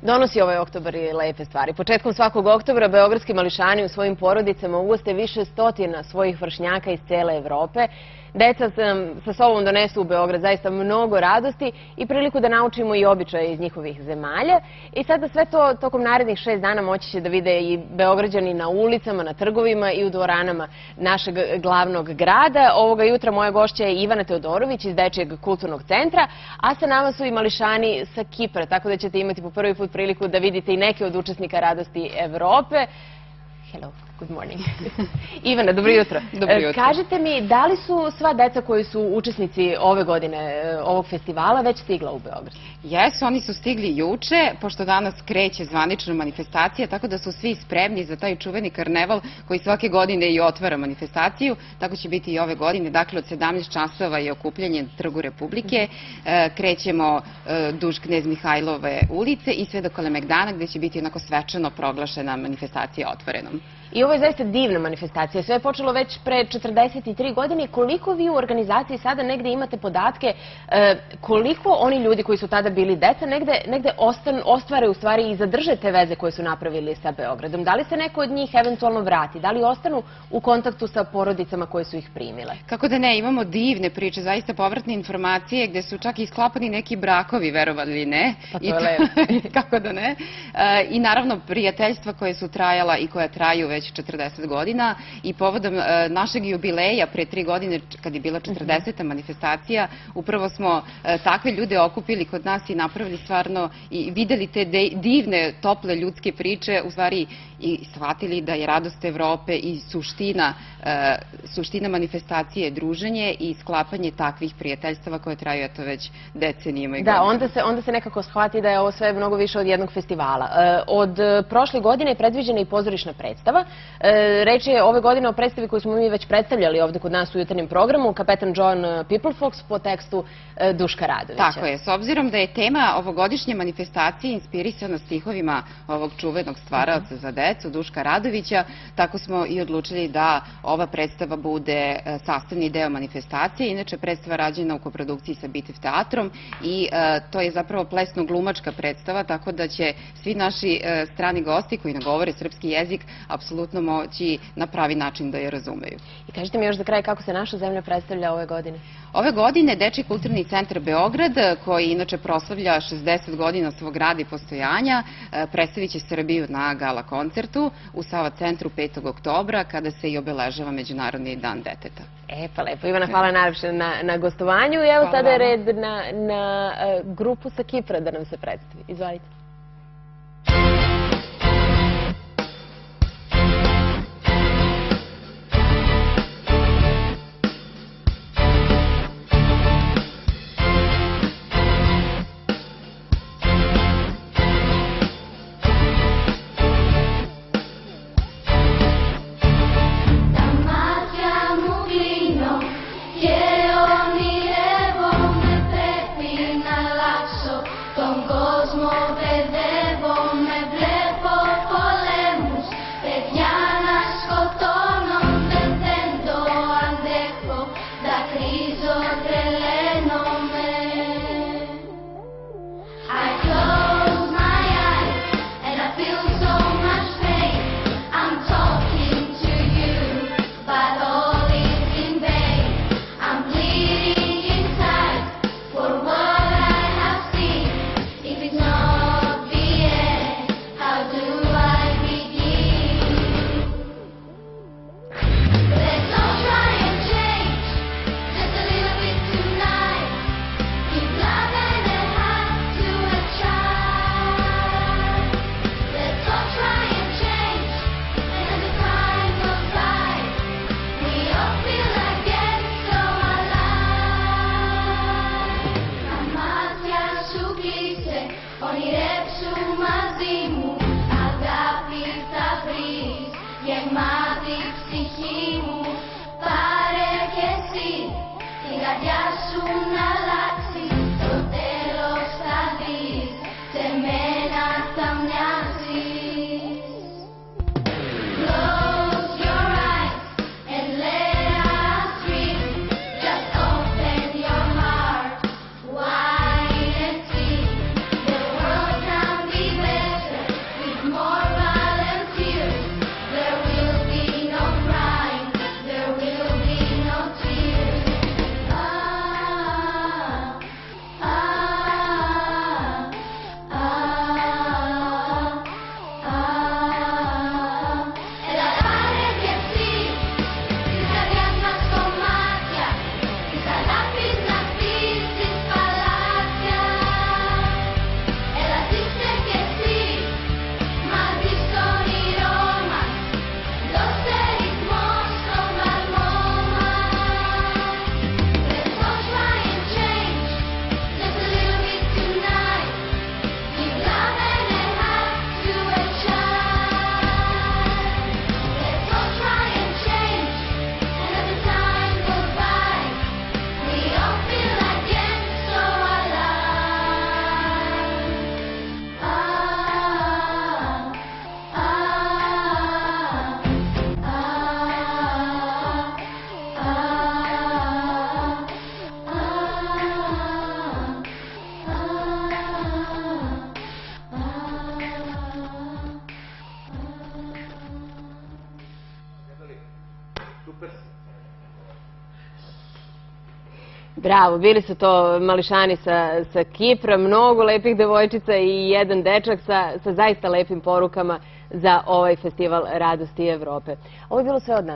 donosi ovaj oktobar i lepe stvari. Početkom svakog oktobra beogradski mališani u svojim porodicama ugoste više stotina svojih vršnjaka iz cele Evrope. Deca sa sobom donesu u Beograd zaista mnogo radosti i priliku da naučimo i običaje iz njihovih zemalja. I sada sve to tokom narednih 6 dana moći će da vide i Beograđani na ulicama, na trgovima i u dvoranama našeg glavnog grada. Ovoga jutra moja gošća je Ivana Teodorović iz Dečijeg kulturnog centra, a sa nama su i mališani sa Kipra, tako da ćete imati po prvi put priliku da vidite i neke od učesnika Radosti Evrope. Hello, good morning. Ivana, dobro jutro. Dobro jutro. Kažite mi, da li su sva deca koji su učesnici ove godine ovog festivala već stigla u Beograd? Jesu, oni su stigli juče, pošto danas kreće zvanična manifestacija, tako da su svi spremni za taj čuveni karneval koji svake godine i otvara manifestaciju. Tako će biti i ove godine. Dakle, od 17 časova je okupljanje na Trgu Republike. Krećemo duž Knez Mihajlove ulice i sve do Kalemegdana, gde će biti onako svečano proglašena manifestacija otvorenom. I ovo je zaista divna manifestacija. Sve je počelo već pre 43 godine. Koliko vi u organizaciji sada negde imate podatke, koliko oni ljudi koji su tada bili deca negde ostvare u stvari i zadrže te veze koje su napravili sa Beogradom? Da li se neko od njih eventualno vrati? Da li ostanu u kontaktu sa porodicama koje su ih primile? Kako da ne, imamo divne priče, zaista povratne informacije gde su čak i sklapani neki brakovi, verovali ili ne. Pa to je lepo. Kako da ne. I naravno prijateljstva koje su trajala i koja traju već 40 godina i povodom našeg jubileja pre 3 godine kad je bila 40. manifestacija, upravo smo takve ljude okupili kod nas i napravili stvarno i videli te divne, tople ljudske priče, u stvari i shvatili da je Radost Evrope i suština manifestacije druženje i sklapanje takvih prijateljstava koje traju eto već decenijima i godinama. Da, onda se nekako shvati da je ovo sve mnogo više od jednog festivala. Od prošle godine je predviđena i pozorišna predstava. Reč je ove godine o predstavi koju smo mi već predstavljali ovde kod nas u jutarnjem programu, Kapetan John Peoplefox po tekstu Duška Radovića. Tako je, s obzirom da je tema ovogodišnje manifestacije inspirisana stihovima ovog čuvenog stvaraoca za decu, Duška Radovića, tako smo i odlučili da ova predstava bude sastavni deo manifestacije. Inače, predstava rađena u koprodukciji sa Bitev teatrom i to je zapravo plesno-glumačka predstava, tako da će svi naši strani gosti koji ne govore srpski jezik apsolutno moći na pravi način da je razumeju. I kažite mi još za kraj kako se naša zemlja predstavlja ove godine? Ove godine Dečiji kulturni centar Beograd, koji inače proslavlja 60 godina svog rada i postojanja, predstavit će Srbiju na gala koncertu u Sava centru 5. oktobra, kada se i obeležava Međunarodni dan deteta. Pa lepo. Ivana, hvala najlepše na gostovanju i evo sada je red na grupu sa Kipra da nam se predstavi. Izvolite. Be Bravo, bili su to mališani sa Kipra, mnogo lepih devojčica i jedan dečak sa zaista lepim porukama za ovaj festival Radosti Evrope. Ovo je bilo sve od nas.